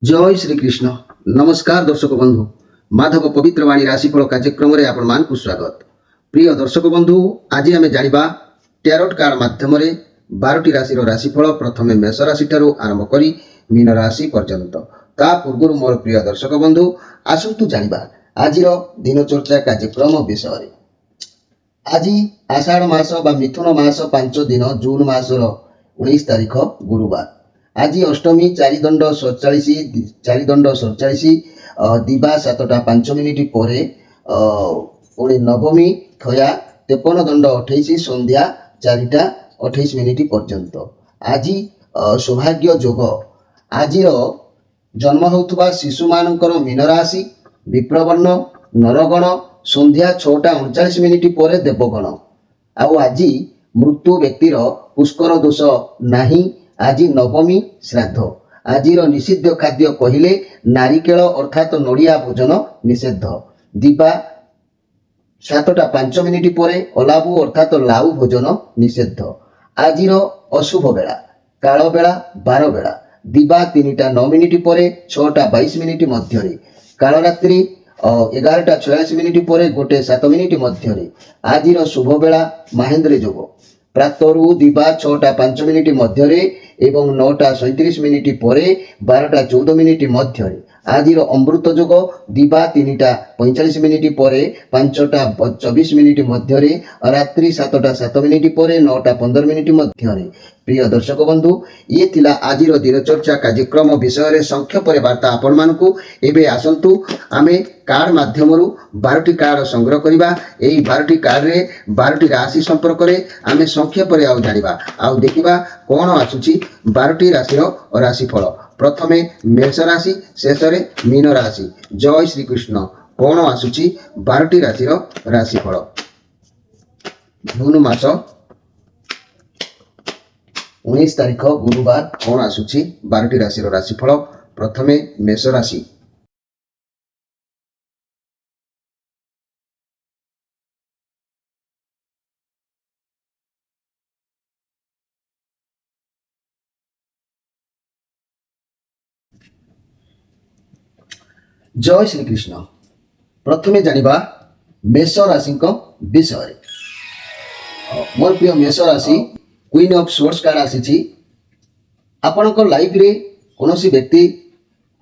जय श्रीकृष्ण। नमस्कार दर्शक बंधु, माधव पवित्रवाणी राशिफल कार्यक्रम में आपण मान स्वागत। प्रिय दर्शक बंधु, आज आम जाना टैरोट कार्ड माध्यम 12टी राशि राशिफल प्रथम मेष राशि आरंभ कर मीन राशि पर्यंत। ता पूर्व मोर प्रिय दर्शक बंधु आसतु जाना आज दिनचर्चा कार्यक्रम विषय। आज आषाढ़ मास बा मिथुन मास 5 दिन जून मासर 19 तारीख गुरुवार। आज अष्टमी 4:47 दिवा 7:05 पर पुणी नवमी थया 53:28 संध्या 4:28 पर्यंत। आज सौभाग्य जोग। आज जन्म होता शिशु मानकर मीन राशि विप्रवर्ण नरगण संध्या 6:39 पर देवगण। आज मृत्यु व्यक्तिर पुष्कर दोष नहीं। आज नवमी श्राद्ध। आज निषिद्ध खाद्य कहले नारिकेल अर्थात नड़िया भोजन निषेध। दिवा 7:05 पर अलाबु अर्थात लाउ भोजन निषेध। आज अशुभ बेला काल बेला 12 बेला दिवा 3:09 पर 6:22 मध्य। काल रात्रि 11:46 पर 1:07 मध्य। आज शुभ बेला महेंद्र जोग। प्रातरु दिवा 6:05 मध्य एवं 9:37 पर 12:14 मध्य। आज अमृत जोग दिवा 3:45 पर 5:24 मध्य। रात्रि 7:07 पर 9:15 मध्य। प्रिय दर्शक बंधु, ये थिला आज दिनचर्चा कार्यक्रम विषय संक्षेप वार्ता आपण मानकु। एबे आसंतु आमे कार्ड माध्यम 12टी कार्ड संग्रह करिबा। एई 12टी कार्ड रे 12टी राशि संपर्क रे आमे संक्षेप रे आउ जानिबा आउ देखिबा कोन आसुची 12टी राशि राशिफल। प्रथमे मेष राशि शेष रे मीन राशि। जय श्री कृष्ण। कोन आसुची 12टी राशि राशिफल। जून मास 19 तारीख गुरुवार कोन आसुची 12टी राशि राशिफल। प्रथमे मेष राशि। जय श्री कृष्ण। प्रथमे जानिबा मेष राशि विषय। मोर प्रिय मेष राशि क्वीन ऑफ सोर्स कार्ड आसी। आपणकर लाइफ रे कोनोसी व्यक्ति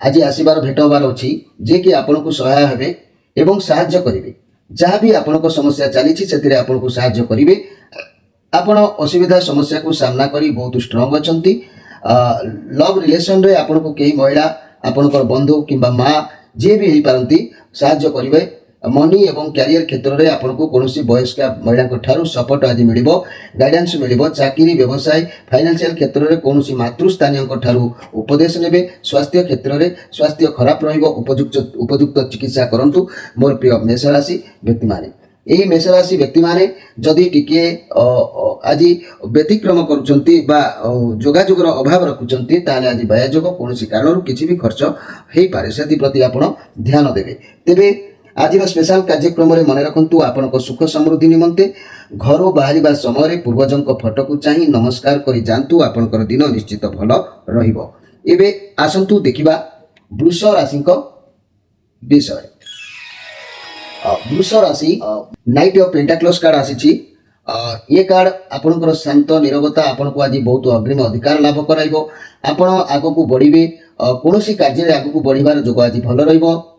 आज आसीबार भेट होबार अछि जे कि आपनको सहाय हेबे एवं सहाय्य करिवे। जहाँ भी आपनको समस्या चली से आपनको सहाय्य करिवे। आपण असुविधा समस्या को सामना करी बहुत स्ट्रांग अछंती। लव रिलेशन रे आपनको केही महिला आपणकर बंधु किंबा माँ जे भी हो पारती साहाय्य करेंगे। मनी एवं कैरियर क्षेत्र में आपको कौन वयस्क महिला ठारू सपोर्ट आज मिल गाइडेंस मिल। चाकरी व्यवसाय फाइनेंशियल क्षेत्र में कौन मातृस्थानीय ठारू उपदेश ने। स्वास्थ्य क्षेत्र में स्वास्थ्य खराब उपयुक्त चिकित्सा करंतु। मोर प्रिय मेष राशि व्यक्ति माने यही मेष राशि व्यक्ति माने जदि टिके आज व्यतिक्रम करुछंती बा जोगाजोगर अभाव रखुछंती ताले आज व्ययजोग कौन कारण किसी भी खर्च हो पारे से प्रति आपण ध्यान देवे। तेबे आज स्पेशल कार्यक्रम में मन रखु आपण सुख समृद्धि निमंते घर बाहर समय पूर्वजों फोटो को चाही नमस्कार करी जानतु। आपणकर दिन निश्चित भल रहिबो। एबे आसंतु देखिबा वृष राशि विषय। वृष राशि नाइट ऑफ पेंटाक्लस कार्ड आसी। ये कार्ड आपणकर शांत निरवता आपण को आज बहुत अग्रिम अधिकार लाभ कराइबो। आपण आगो को बढ़िबे कोनोसी कार्य रे आगो को बढ़िबार जोग आज भल रहिबो।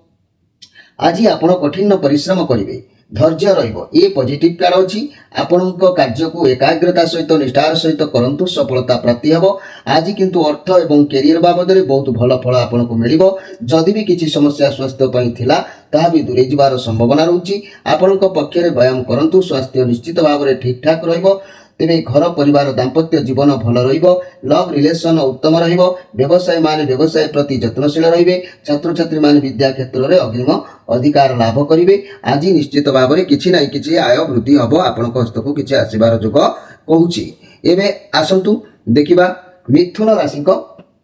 आज आपण कठिन परिश्रम करिवे धैर्य रहिबो। ये पॉजिटिव कार्ड अछि। आपणक कार्य को एकाग्रता सहित निष्ठार सहित करंतु सफलता प्राप्ति हेबो। आज किंतु अर्थ एवं कैरियर बाबद रे बहुत भल फल आपनको मिलिबो। जदि भी किछि समस्या स्वास्थ्य पई थिला ताहा भी दूरे जिबार संभावना रहउची। आपणक पक्षरे व्यायाम करंतु स्वास्थ्य निश्चित भाव में ठीक ठाक रहिबो। तेरे घर परिवार दाम्पत्य जीवन भल रहिबो। लव रिलेशन उत्तम रहिबो। व्यवसाय माने व्यवसाय प्रति जत्नशील रहिबे। छात्र छात्री माने विद्या क्षेत्र में अग्रिम अधिकार लाभ करिवे। आज निश्चित भाव में किछि ना किछि आय वृद्धि हबो। आपणक हस्त को किछि आसीबार जोग कहूची। एबे आसंतु देखिबा मिथुन राशि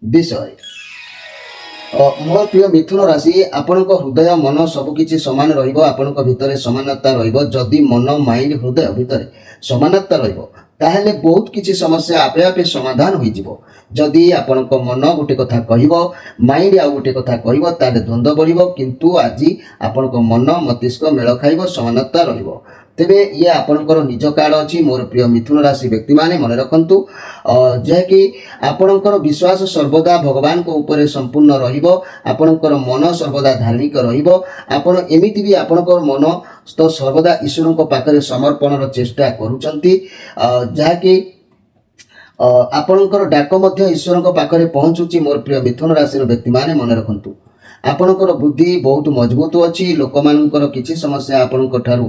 विषय। मोर प्रिय मिथुन राशि आपणक हृदय मन सबकिछि समान रहिबो। आपणक भितरे समानता रहिबो। जदि मन माइंड हृदय भितरे समानता रहिबो ତାହେଲେ ବହୁତ କିଛି ସମସ୍ୟା ଆପେ ଆପେ ସମାଧାନ ହୋଇଯିବ। ଯଦି ଆପଣଙ୍କ ମନ ଗୋଟେ କଥା କହିବ, ମାଇଣ୍ଡ ଆଉ ଗୋଟେ କଥା କହିବ, ତାହେଲେ ଦ୍ୱନ୍ଦ୍ୱ ବଢ଼ିବ। କିନ୍ତୁ ଆଜି ଆପଣଙ୍କ ମନ ମସ୍ତିଷ୍କ ମେଳ ଖାଇବ, ସମାନତା ରହିବ। ତେବେ ଇଏ ଆପଣଙ୍କର ନିଜ କାର୍ଡ ଅଛି। ମୋର ପ୍ରିୟ ମିଥୁନ ରାଶି ବ୍ୟକ୍ତିମାନେ ମନେ ରଖନ୍ତୁ, ଯାହାକି ଆପଣଙ୍କର ବିଶ୍ୱାସ ସର୍ବଦା ଭଗବାନଙ୍କ ଉପରେ ସମ୍ପୂର୍ଣ୍ଣ ରହିବ। ଆପଣଙ୍କର ମନ ସର୍ବଦା ଧାର୍ମିକ ରହିବ। ଆପଣ ଏମିତି ବି ଆପଣଙ୍କର ମନ ତ ସର୍ବଦା ଈଶ୍ୱରଙ୍କ ପାଖରେ ସମର୍ପଣର ଚେଷ୍ଟା କରୁଛନ୍ତି, ଯାହାକି ଆପଣଙ୍କର ଡାକ ମଧ୍ୟ ଈଶ୍ୱରଙ୍କ ପାଖରେ ପହଞ୍ଚୁଛି। ମୋର ପ୍ରିୟ ମିଥୁନ ରାଶିର ବ୍ୟକ୍ତିମାନେ ମନେ ରଖନ୍ତୁ, ଆପଣଙ୍କର ବୁଦ୍ଧି ବହୁତ ମଜବୁତ ଅଛି। ଲୋକମାନଙ୍କର କିଛି ସମସ୍ୟା ଆପଣଙ୍କ ଠାରୁ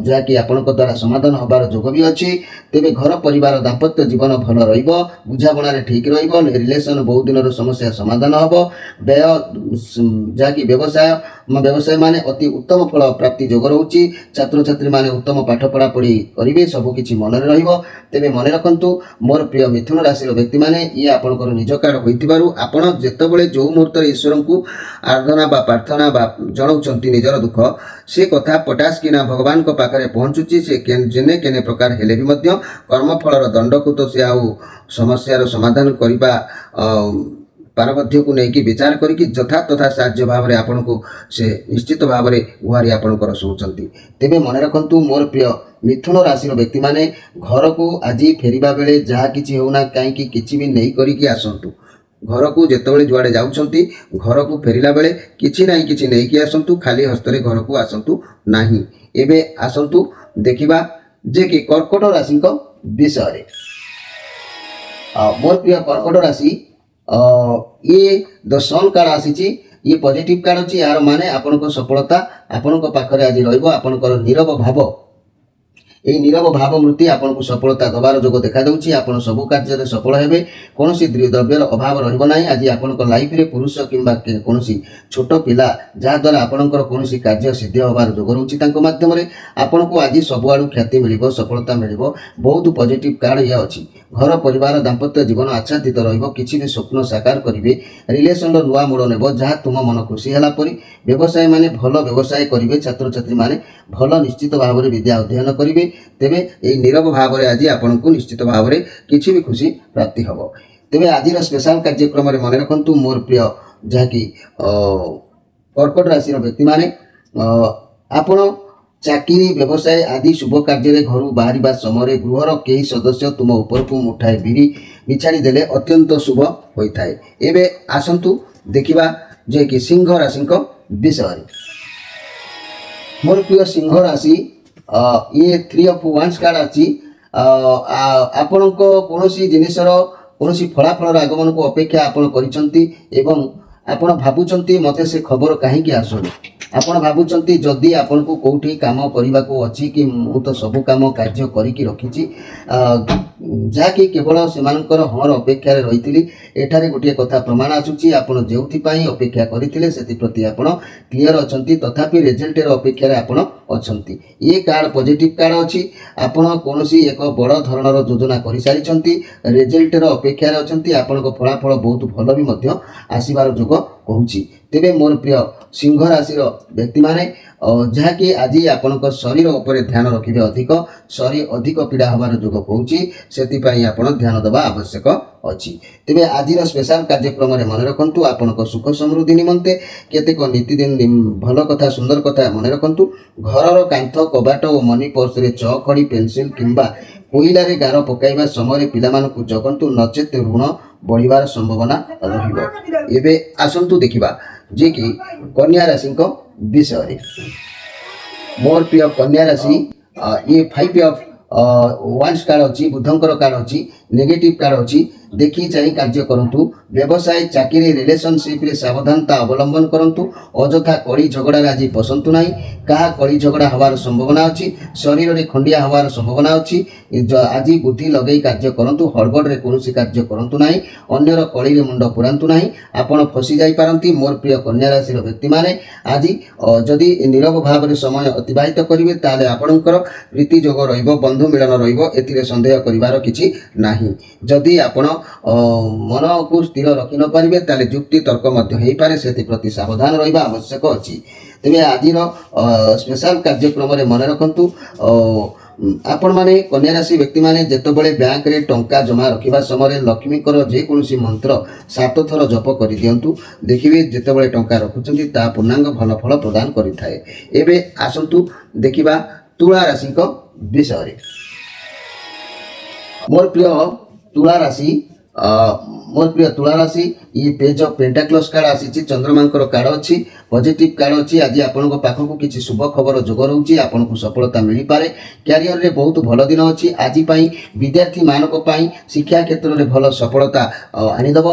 ଯାହାକି ଆପଣଙ୍କ ଦ୍ୱାରା ସମାଧାନ ହେବାର ଯୋଗ ବି ଅଛି। ତେବେ ଘର ପରିବାର ଦାମ୍ପତ୍ୟ ଜୀବନ ଭଲ ରହିବ, ବୁଝାମଣାରେ ଠିକ୍ ରହିବ। ରିଲେସନ୍ ବହୁତ ଦିନର ସମସ୍ୟା ସମାଧାନ ହେବ। ବ୍ୟୟ ଯାହାକି ବ୍ୟବସାୟମାନେ ଅତି ଉତ୍ତମ ଫଳ ପ୍ରାପ୍ତି ଯୋଗ ରହୁଛି। ଛାତ୍ରଛାତ୍ରୀମାନେ ଉତ୍ତମ ପାଠ ପଢ଼ାପଢ଼ି କରିବେ, ସବୁକିଛି ମନରେ ରହିବ। ତେବେ ମନେ ରଖନ୍ତୁ ମୋର ପ୍ରିୟ ମିଥୁନ ରାଶିର ବ୍ୟକ୍ତିମାନେ, ଇଏ ଆପଣଙ୍କର ନିଜ କାର୍ଡ ହୋଇଥିବାରୁ ଆପଣ ଯେତେବେଳେ ଯେଉଁ ମୁହୂର୍ତ୍ତରେ ଈଶ୍ୱରଙ୍କୁ ଆରାଧନା ବା ପ୍ରାର୍ଥନା ବା ଜଣାଉଛନ୍ତି ନିଜର ଦୁଃଖ, ସେ କଥା ପଟାସ କିନା ଭଗବାନଙ୍କ ପାଖରେ ପହଞ୍ଚୁଛି। ସେ ଯେନେ କେନେ ପ୍ରକାର ହେଲେ ବି ମଧ୍ୟ କର୍ମଫଳର ଦଣ୍ଡକୁ ତ ସେ ଆଉ ସମସ୍ୟାର ସମାଧାନ କରିବା ପାରବଧ୍ୟକୁ ନେଇକି ବିଚାର କରିକି ଯଥାତଥା ସାହାଯ୍ୟ ଭାବରେ ଆପଣଙ୍କୁ ସେ ନିଶ୍ଚିତ ଭାବରେ ଗୁହାରି ଆପଣଙ୍କର ଶୁଣୁଛନ୍ତି। ତେବେ ମନେ ରଖନ୍ତୁ ମୋର ପ୍ରିୟ ମିଥୁନ ରାଶିର ବ୍ୟକ୍ତିମାନେ, ଘରକୁ ଆଜି ଫେରିବା ବେଳେ ଯାହା କିଛି ହେଉନା କାହିଁକି କିଛି ବି ନେଇ କରିକି ଆସନ୍ତୁ। ଘରକୁ ଯେତେବେଳେ ଯୁଆଡ଼େ ଯାଉଛନ୍ତି, ଘରକୁ ଫେରିଲା ବେଳେ କିଛି ନାହିଁ କିଛି ନେଇକି ଆସନ୍ତୁ। ଖାଲି ହସ୍ତରେ ଘରକୁ ଆସନ୍ତୁ ନାହିଁ। ଏବେ ଆସନ୍ତୁ ଦେଖିବା ଯେ କି କର୍କଟ ରାଶିଙ୍କ ବିଷୟରେ। ମୋର ପ୍ରିୟ କର୍କଟ ରାଶି, ଇଏ ଦ ସନ୍ କାର୍ଡ ଆସିଛି। ଇଏ ପଜିଟିଭ କାର୍ଡ ଅଛି। ଏହାର ମାନେ ଆପଣଙ୍କ ସଫଳତା ଆପଣଙ୍କ ପାଖରେ ଆଜି ରହିବ। ଆପଣଙ୍କର ନୀରବ ଭାବ, ଏହି ନୀରବ ଭାବମୂର୍ତ୍ତି ଆପଣଙ୍କୁ ସଫଳତା ଦେବାର ଯୋଗ ଦେଖାଦେଉଛି। ଆପଣ ସବୁ କାର୍ଯ୍ୟରେ ସଫଳ ହେବେ। କୌଣସି ଦ୍ରବ୍ୟର ଅଭାବ ରହିବ ନାହିଁ। ଆଜି ଆପଣଙ୍କ ଲାଇଫରେ ପୁରୁଷ କିମ୍ବା କୌଣସି ଛୋଟ ପିଲା ଯାହାଦ୍ୱାରା ଆପଣଙ୍କର କୌଣସି କାର୍ଯ୍ୟ ସିଦ୍ଧ ହେବାର ଯୋଗ ରହୁଛି, ତାଙ୍କ ମାଧ୍ୟମରେ ଆପଣଙ୍କୁ ଆଜି ସବୁଆଡ଼ୁ ଖ୍ୟାତି ମିଳିବ, ସଫଳତା ମିଳିବ। ବହୁତ ପଜିଟିଭ କାର୍ଡ ଇଏ ଅଛି। ଘର ପରିବାର ଦାମ୍ପତ୍ୟ ଜୀବନ ଆଚ୍ଛାଦିତ ରହିବ। କିଛି ବି ସ୍ୱପ୍ନ ସାକାର କରିବେ। ରିଲେସନର ନୂଆ ମୋଡ଼ ନେବ, ଯାହା ତୁମ ମନ ଖୁସି ହେଲା ପରି। ବ୍ୟବସାୟୀମାନେ ଭଲ ବ୍ୟବସାୟ କରିବେ। ଛାତ୍ରଛାତ୍ରୀମାନେ ଭଲ ନିଶ୍ଚିତ ଭାବରେ ବିଦ୍ୟା ଅଧ୍ୟୟନ କରିବେ। ତେବେ ଏହି ନୀରବ ଭାବରେ ଆଜି ଆପଣଙ୍କୁ ନିଶ୍ଚିତ ଭାବରେ କିଛି ବି ଖୁସି ପ୍ରାପ୍ତି ହେବ। ତେବେ ଆଜିର ସ୍ପେଶାଲ କାର୍ଯ୍ୟକ୍ରମରେ ମନେ ରଖନ୍ତୁ ମୋର ପ୍ରିୟ ଯାହାକି କର୍କଟ ରାଶିର ବ୍ୟକ୍ତିମାନେ, ଆପଣ ଚାକିରି ବ୍ୟବସାୟ ଆଦି ଶୁଭ କାର୍ଯ୍ୟରେ ଘରୁ ବାହାରିବା ସମୟରେ ଗୃହର କେହି ସଦସ୍ୟ ତୁମ ଉପରକୁ ମୁଠାଏ ବିରି ବିଛାଡ଼ି ଦେଲେ ଅତ୍ୟନ୍ତ ଶୁଭ ହୋଇଥାଏ। ଏବେ ଆସନ୍ତୁ ଦେଖିବା ଯେ କି ସିଂହ ରାଶିଙ୍କ ବିଷୟରେ। ମୋର ପ୍ରିୟ ସିଂହ ରାଶି, ଇଏ 3 of Wands କାର୍ଡ ଅଛି। ଆପଣଙ୍କ କୌଣସି ଜିନିଷର କୌଣସି ଫଳାଫଳର ଆଗମନକୁ ଅପେକ୍ଷା ଆପଣ କରିଛନ୍ତି ଏବଂ ଆପଣ ଭାବୁଛନ୍ତି ମୋତେ ସେ ଖବର କାହିଁକି ଆସୁନି। ଆପଣ ଭାବୁଛନ୍ତି ଯଦି ଆପଣଙ୍କୁ କେଉଁଠି କାମ କରିବାକୁ ଅଛି କି ମୁଁ ତ ସବୁ କାମ କାର୍ଯ୍ୟ କରିକି ରଖିଛି, ଯାହାକି କେବଳ ସେମାନଙ୍କର ହଁର ଅପେକ୍ଷାରେ ରହିଥିଲି। ଏଠାରେ ଗୋଟିଏ କଥା ପ୍ରମାଣ ଆସୁଛି, ଆପଣ ଯେଉଁଥିପାଇଁ ଅପେକ୍ଷା କରିଥିଲେ ସେଥିପ୍ରତି ଆପଣ କ୍ଲିଅର ଅଛନ୍ତି, ତଥାପି ରେଜଲ୍ଟର ଅପେକ୍ଷାରେ ଆପଣ ଅଛନ୍ତି। ଇଏ କାର୍ଡ ପଜିଟିଭ କାର୍ଡ ଅଛି। ଆପଣ କୌଣସି ଏକ ବଡ଼ ଧରଣର ଯୋଜନା କରିସାରିଛନ୍ତି, ରେଜଲ୍ଟର ଅପେକ୍ଷାରେ ଅଛନ୍ତି। ଆପଣଙ୍କ ଫଳାଫଳ ବହୁତ ଭଲ ବି ମଧ୍ୟ ଆସିବାର ଯୋଗ କହୁଛି। ତେବେ ମୋର ପ୍ରିୟ ସିଂହ ରାଶିର ବ୍ୟକ୍ତିମାନେ, ଯାହାକି ଆଜି ଆପଣଙ୍କ ଶରୀର ଉପରେ ଧ୍ୟାନ ରଖିବେ। ଅଧିକ ପୀଡ଼ା ହେବାର ଯୋଗ କହୁଛି, ସେଥିପାଇଁ ଆପଣ ଧ୍ୟାନ ଦେବା ଆବଶ୍ୟକ ଅଛି। ତେବେ ଆଜିର ସ୍ପେଶାଲ କାର୍ଯ୍ୟକ୍ରମରେ ମନେ ରଖନ୍ତୁ ଆପଣଙ୍କ ସୁଖ ସମୃଦ୍ଧି ନିମନ୍ତେ କେତେକ ନୀତିଦିନ ଭଲ କଥା, ସୁନ୍ଦର କଥା ମନେ ରଖନ୍ତୁ। ଘରର କାନ୍ଥ, କବାଟ ଓ ମନି ପର୍ସରେ ଚକ ଖଡ଼ି, ପେନସିଲ କିମ୍ବା କୋଇଲାରେ ଗାର ପକାଇବା ସମୟରେ ପିଲାମାନଙ୍କୁ ଜଗନ୍ତୁ, ନଚେତ୍ ଋଣ ବଢ଼ିବାର ସମ୍ଭାବନା ରହିବ। ଏବେ ଆସନ୍ତୁ ଦେଖିବା ଯେ କି କନ୍ୟା ରାଶିଙ୍କ ବିଷୟରେ। ମୋର ପ୍ରିୟ କନ୍ୟା ରାଶି, ଇଏ 5 of Wands କାର୍ଡ ଅଛି। ବୁଧଙ୍କର କାର୍ଡ ଅଛି। ନେଗେଟିଭ କାର୍ଡ ଅଛି। ଦେଖି ଚାହିଁ କାର୍ଯ୍ୟ କରନ୍ତୁ। ବ୍ୟବସାୟ, ଚାକିରି, ରିଲେସନସିପ୍ରେ ସାବଧାନତା ଅବଲମ୍ବନ କରନ୍ତୁ। ଅଯଥା କଳି ଝଗଡ଼ାରେ ଆଜି ପଶନ୍ତୁ ନାହିଁ। କାହା କଳି ଝଗଡ଼ା ହେବାର ସମ୍ଭାବନା ଅଛି। ଶରୀରରେ ଖଣ୍ଡିଆ ହେବାର ସମ୍ଭାବନା ଅଛି। ଆଜି ବୁଦ୍ଧି ଲଗାଇ କାର୍ଯ୍ୟ କରନ୍ତୁ। ହଡ଼ବଡ଼ରେ କୌଣସି କାର୍ଯ୍ୟ କରନ୍ତୁ ନାହିଁ। ଅନ୍ୟର କଳିରେ ମୁଣ୍ଡ ପୁରାନ୍ତୁ ନାହିଁ, ଆପଣ ଫସି ଯାଇପାରନ୍ତି। ମୋର ପ୍ରିୟ କନ୍ୟା ରାଶିର ବ୍ୟକ୍ତିମାନେ, ଆଜି ଯଦି ନୀରବ ଭାବରେ ସମୟ ଅତିବାହିତ କରିବେ ତାହେଲେ ଆପଣଙ୍କର ପ୍ରୀତି ଯୋଗ ରହିବ, ବନ୍ଧୁ ମିଳନ ରହିବ, ଏଥିରେ ସନ୍ଦେହ କରିବାର କିଛି ନାହିଁ। ଯଦି ଆପଣ ମନକୁ ସ୍ଥିର ରଖି ନ ପାରିବେ ତାହେଲେ ଯୁକ୍ତି ତର୍କ ମଧ୍ୟ ହୋଇପାରେ, ସେଥିପ୍ରତି ସାବଧାନ ରହିବା ଆବଶ୍ୟକ ଅଛି। ତେବେ ଆଜିର ସ୍ପେଶାଲ କାର୍ଯ୍ୟକ୍ରମରେ ମନେ ରଖନ୍ତୁ आपण माने कन्या राशि व्यक्ति माने जेतेबेले बैंक रे टंका जमा रखिबा समय लक्ष्मीकर जेकोसी मंत्र 7 थर जप कर दियंतु देखिबे जेतेबेले टंका रखुचंती ता पूर्णांग भल फल प्रदान करिथाए। एबे आसंतु देखिबा तुला राशि को विषय रे। मोर प्रिय तुला राशि मोर प्रिय तुला राशि ये पेज ऑफ पेंटाक्लस कार्ड आसी चंद्रमांकर कार्ड अच्छी पॉजिटिव कार्ड अच्छी आज आपण पाखक किसी शुभ खबर जोग रोचे आपन को सफलता मिल पारे कैरियर रे बहुत भल दिन अच्छी आज विद्यार्थी मानक पई शिक्षा क्षेत्र में भल सफलता आनीदेव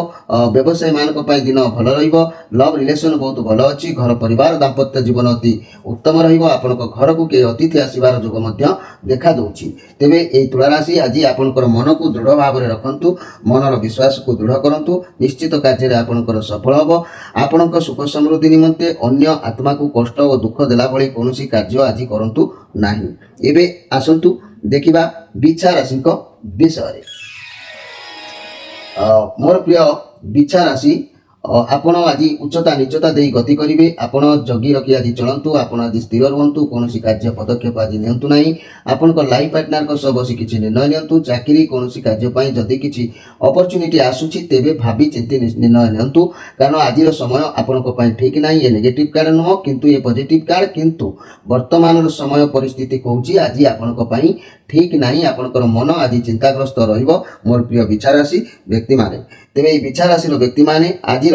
व्यवसायी मानक पई दिन भल रहिबो लव रिलेशन बहुत भल अच्छी घर परिवार दाम्पत्य जीवन अति उत्तम रहिबो आपन घर को के अतिथि आसीबार जोग मध्य देखा दउची। तेबे ए तुला राशि आज आपनकर मन को दृढ़ भाव में रखंतु मनर विश्वास को दृढ़ करंतु निश्चित कार्य आपनकर सफल हबो। आपनकर सुख समृद्धि निमंते अन्य आत्मा को कष्ट और दुख देला भली कोनोसी कार्य आज करंतु नाही। एबे आसंतु देखिबा बिच्छा राशि को विषय रे। मोर प्रिय बिच्छा राशि आपण आज उच्चता निचता दे गति करेंगे आपण जगी रखी आज चलतु आपण आज स्थिर रुहतु कौन कार्य पदक्षेप आज नियंतु नहीं आपण लाइफ पार्टनर को सब बस किसी निर्णय नियंतु चाकरी कौन कार्य जदि किसी अपॉर्चुनिटी आसूची तेबे भाभी चिंती निर्णय नियंतु कारण आज समय आपण ठीक ना ये नेगेटिव कार्ड नुह किंतु ये पॉजिटिव कार्ड किंतु वर्तमान समय परिस्थिति कहूँ आज आपण ठीक नहीं आपणकर मन आज चिंताग्रस्त रहिबो। मोर प्रिय बिच्छा राशि व्यक्ति माने तेबे बिच्छा राशि व्यक्ति माने आज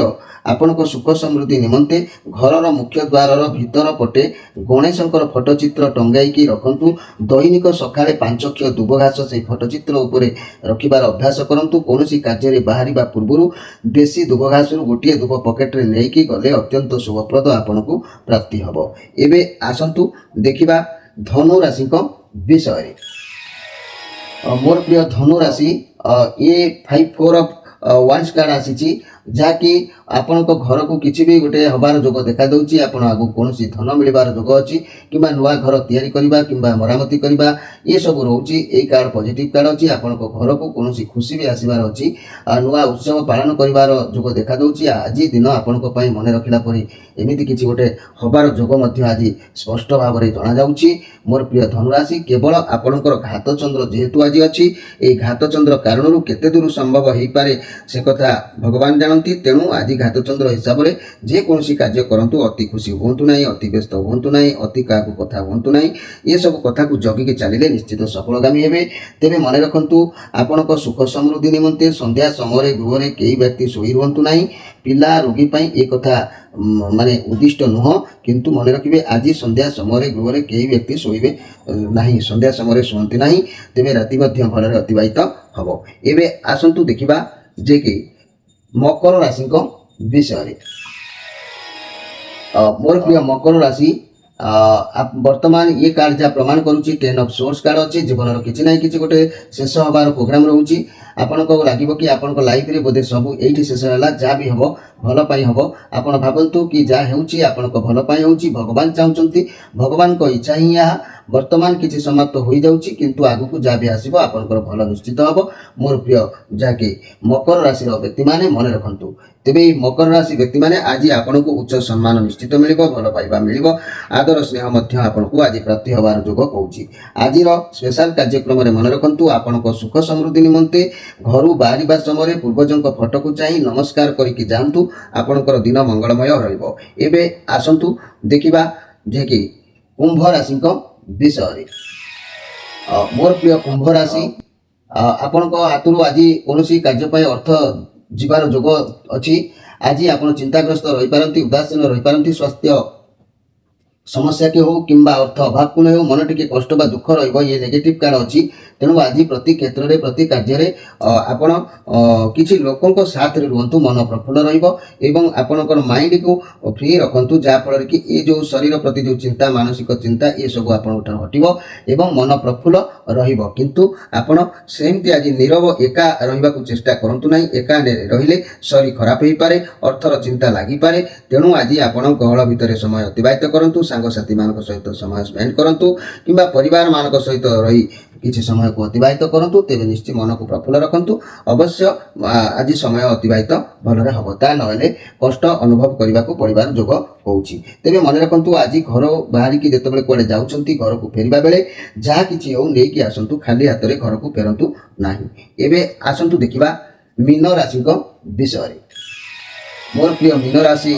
आपणक सुख समृद्धि निमंते घरर मुख्य द्वार भीतर पटे गणेशंकर फोटोचित्र टंगाई रखंतु दैनिक सकाळे 5 क्षय दुब घास से फोटोचित्र उपरे रखिबार अभ्यास करंतु कोनोसी कार्य बाहरिबा पूर्वरु बेसी दुब घास गोटे दुब पकेट रे नेकी गले अत्यंत शुभप्रद आपणकु प्राप्ति हबो। एबे आसंतु देखिबा धनु राशि को विषय रे। मोर प्रिय धनु राशि ये 5 4 ऑफ वांस कार्ड आसी जहाँकि आपण घर को किसी भी गोटे हबार जोग देखा दूची आपण आगु कौन धन मिलबार जोग अच्छी कि नुआ घर तैयारी करबा किंबा मरामती करबा ये सब रोची ए कार्ड पॉजिटिव कार्ड अच्छी आपण घर को कौन खुशी भी आसबार अच्छी नुआ उत्सव पालन करिवार जोग देखा दूची आज दिन आपण मन रखिला परी एमिति किछि गोटे हबार जोग मध्य आज स्पष्ट भाव में जना जाउची। मोर प्रिय धनुराशि केवल आपणकर घात चंद्र जेहेतु आज अच्छी ए घात चंद्र कारण केते दूर संभव हो पारे से कथा भगवान जानती तेणु आज घात चंद्र हिसाब से जेकोसी कार्य करंतु अति खुशी हुंतु नहीं अति व्यस्त हुंतु नहीं अति का कथा हुंतु नहीं ये सब कथा को जगिके चलिले निश्चित सफलगामी हेबे। तेबे मन रखंतु आपणक सुख समृद्धि निमंते संध्या समय गृह रे कई व्यक्ति सोई रुहंतु नहीं पिला रोगी पाई ए कथा माने उद्दिष्ट नुह किंतु मन रखिबे आज संध्या समय गृह रे कई व्यक्ति सोइबे नहीं संध्या समय शुअंती नहीं तेबे राति मध्य भलरे अतिबाहित हबो। एबे आसंतु देखिबा जे कि मकर राशि को विषय रे। मोर प्रिय मकर राशि वर्तमान ये कार्ड जहाँ प्रमाण करुच्ची 10 ऑफ सोर्स कार्ड अच्छी जीवन किसी ना कि गोटे शेष हबार प्रोग्राम रोचे आपण को लगे कि आपण लाइफ रे बोधे सब ये शेष है जहाँ भी हम भल हम आपण भावतु कि जहाँ होची आपण भल होची भगवान चाहते भगवान को इच्छा ही यहाँ वर्तमान किसी समाप्त हो जाउची किंतु आगु को जहाँ भी आसो आपंकर भल निश्चित हम। मोर प्रिय जहाँकि मकर राशि व्यक्ति माने मन रखंतु तेबे मकर राशि व्यक्ति माने आज आपन को उच्च सम्मान निश्चित मिलिबो भल पाइबा मिलिबो आदर स्नेह मध्य आपन को आज प्राप्ति हबार जोग कहूची। आज स्पेशल कार्यक्रम रे मन रखंतु आपन को सुख समृद्धि निमंते घरु बाहरिबा समय पूर्वजंक फोटो को चाहि नमस्कार करिकि जानतु आपनकर दिन मंगलमय रहिबो। एबे आसंतु देखिबा जे कि कुंभ राशि को विषय रे। मोर प्रिय कुंभ राशि आपण को हाथरू आज कौन कार्य अर्थ जीवार जोग अच्छी आज आप चिंताग्रस्त रही पारती उदासीन रही पारती स्वास्थ्य समस्या के हो कि अर्थ अभाव को नहीं हो मन टी कष्ट बा दुख ये नेगेटिव कार्ड अच्छी तेणु आज प्रति क्षेत्र में प्रति कार्य आपण किसी लोकों साथ रे रुहतु मन प्रफुल्ल रही आपणकर माइंड को फ्री रखु जहाँफल कि ये जो शरीर प्रति जो चिंता मानसिक चिंता ये सब आपण हटो एवं मन प्रफुल्ल रु आपण सेमती आज नीरव एका रहा चेष्टा करूँ ना एका रहिले शरीर खराब हो पारे अर्थर चिंता लगी पारे तेणु आज आप गहल भितर समय अतिबाहित करूँ ସାଙ୍ଗସାଥୀ ମାନଙ୍କ ସହିତ ସମୟ ସ୍ପେଣ୍ଡ କରନ୍ତୁ କିମ୍ବା ପରିବାର ମାନଙ୍କ ସହିତ ରହି କିଛି ସମୟକୁ ଅତିବାହିତ କରନ୍ତୁ, ତେବେ ନିଶ୍ଚୟ ମନକୁ ପ୍ରଫୁଲ୍ଲ ରଖନ୍ତୁ। ଅବଶ୍ୟ ଆଜି ସମୟ ଅତିବାହିତ ଭଲରେ ହେବ, ତା ନହେଲେ କଷ୍ଟ ଅନୁଭବ କରିବାକୁ ପଡ଼ିବାର ଯୋଗ ହେଉଛି। ତେବେ ମନେ ରଖନ୍ତୁ, ଆଜି ଘର ବାହାରିକି ଯେତେବେଳେ କୁଆଡ଼େ ଯାଉଛନ୍ତି, ଘରକୁ ଫେରିବା ବେଳେ ଯାହା କିଛି ହେଉ ନେଇକି ଆସନ୍ତୁ, ଖାଲି ହାତରେ ଘରକୁ ଫେରନ୍ତୁ ନାହିଁ। ଏବେ ଆସନ୍ତୁ ଦେଖିବା ମୀନ ରାଶିଙ୍କ ବିଷୟରେ। ମୋର ପ୍ରିୟ ମୀନ ରାଶି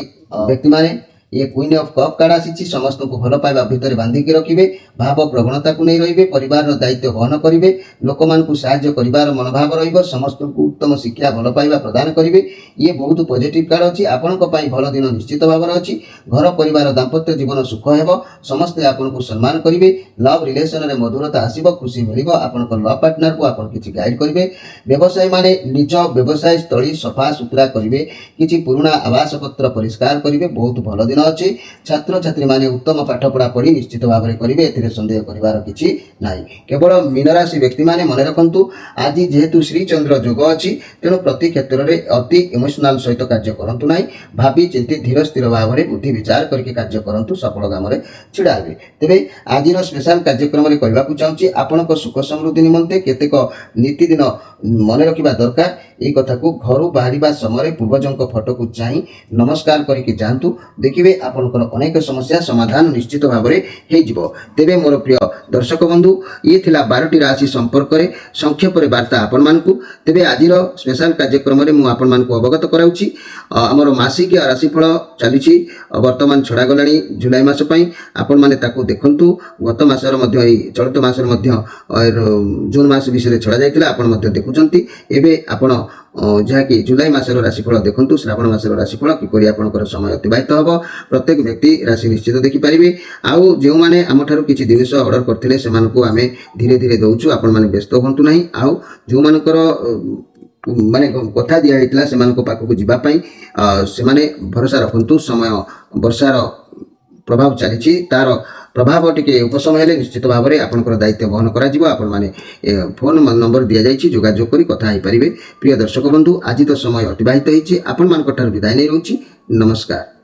ବ୍ୟକ୍ତିମାନେ, ये क्वीन ऑफ कप कार्ड आसी समस्त को भल पाइबा भितर बांधिकी रखिए, भाव प्रवणता को नहीं रहिबे, परिवार दायित्व वहन करेंगे, लोक मानकु सहाय्य करिवार मनोभाव रहिबो, समस्त को उत्तम शिक्षा भल पाइबा प्रदान करेंगे। ये बहुत पॉजिटिव कार्ड अछि। आपनक पई भल दिन निश्चित भाव अछि। घर परिवार दाम्पत्य जीवन सुख हेबो, समस्त आपनको सम्मान करेंगे। लव रिलेशन रे मधुरता आसीबो, खुशी मिलिबो। आपनक लव पार्टनर को आपन किछि गाइड करेंगे। व्यवसायी माने निज व्यवसाय स्थली सफा सुतरा करेंगे, किछि पुराना आवास पत्र परिष्कार करेंगे, बहुत भल दिन अच्छी। छात्र छात्री माने उत्तम पाठ पढ़ा पढ़ी निश्चित भाव में करेंगे, एथिरे संदेह करिवार किछि नाही। केवल मीन राशि व्यक्ति माने मन रखंतु, आज जेहेतु श्री चंद्र जोग अछि, तेणु प्रति क्षेत्र में अति इमोशनाल सहित कार्य करंतु नाही। भावी चिंती धीर स्थिर भाव में बुद्धि विचार करके कार्य करंतु, सफल काम में छिड़ा हेबे। तेबे आजिर स्पेशल कार्यक्रम में कहबाकू चाहूँगी, आपनक सुख समृद्धि निमंते केतेक नीति दिन मन रखिबा दरकार। এই কথাକୁ ঘରୁ ବାହାରିବା ସମୟରେ ପୂର୍ବଜଙ୍କ ଫଟୋକୁ ଚାହିଁ ନମସ୍କାର କରିକି ଯାଆନ୍ତୁ, ଦେଖିବେ ଆପଣଙ୍କର ଅନେକ ସମସ୍ୟା ସମାଧାନ ନିଶ୍ଚିତ ଭାବରେ ହେଇଯିବ। ତେବେ ମୋର ପ୍ରିୟ ଦର୍ଶକ ବନ୍ଧୁ, ଇଏ ଥିଲା 12ଟି ରାଶି ସମ୍ପର୍କରେ ସଂକ୍ଷେପରେ ବାର୍ତ୍ତା ଆପଣମାନଙ୍କୁ। ତେବେ ଆଜିର ସ୍ପେଶାଲ କାର୍ଯ୍ୟକ୍ରମରେ ମୁଁ ଆପଣମାନଙ୍କୁ ଅବଗତ କରାଉଛି, ଆମର ମାସିକିଆ ରାଶିଫଳ ଚାଲିଛି, ବର୍ତ୍ତମାନ ଛଡ଼ାଗଲାଣି ଜୁଲାଇ ମାସ ପାଇଁ। ଆପଣମାନେ ତାକୁ ଦେଖନ୍ତୁ। ଗତ ମାସର ମଧ୍ୟ ଏଇ ଚଳିତ ମାସରେ ମଧ୍ୟ ଜୁନ୍ ମାସ ବିଷୟରେ ଛଡ଼ା ଯାଇଥିଲା, ଆପଣ ମଧ୍ୟ ଦେଖୁଛନ୍ତି। ଏବେ ଆପଣ ଯାହାକି ଜୁଲାଇ ମାସର ରାଶିଫଳ ଦେଖନ୍ତୁ, ଶ୍ରାବଣ ମାସର ରାଶିଫଳ କିପରି ଆପଣଙ୍କର ସମୟ ଅତିବାହିତ ହେବ, ପ୍ରତ୍ୟେକ ବ୍ୟକ୍ତି ରାଶି ନିଶ୍ଚିତ ଦେଖିପାରିବେ। ଆଉ ଯେଉଁମାନେ ଆମଠାରୁ କିଛି ଜିନିଷ ଅର୍ଡ଼ର କରିଥିଲେ ସେମାନଙ୍କୁ ଆମେ ଧୀରେ ଧୀରେ ଦେଉଛୁ, ଆପଣମାନେ ବ୍ୟସ୍ତ ହୁଅନ୍ତୁ ନାହିଁ। ଆଉ ଯେଉଁମାନଙ୍କର ମାନେ କଥା ଦିଆଯାଇଥିଲା ସେମାନଙ୍କ ପାଖକୁ ଯିବା ପାଇଁ ସେମାନେ ଭରସା ରଖନ୍ତୁ। ସମୟ ବର୍ଷାର ପ୍ରଭାବ ଚାଲିଛି, ତାର प्रभाव टिके उपशम हेले निश्चित भाव में आपंकर दायित्व वहन करा जिवो। आपण माने फोन नंबर दिया जायछि, जोगाजोग करी कथा हेइ परिबे। प्रिय दर्शक बंधु, आज तो समय अतिबाहित होइछि, आपण मानक ठार विदाय नै रहउछि। नमस्कार।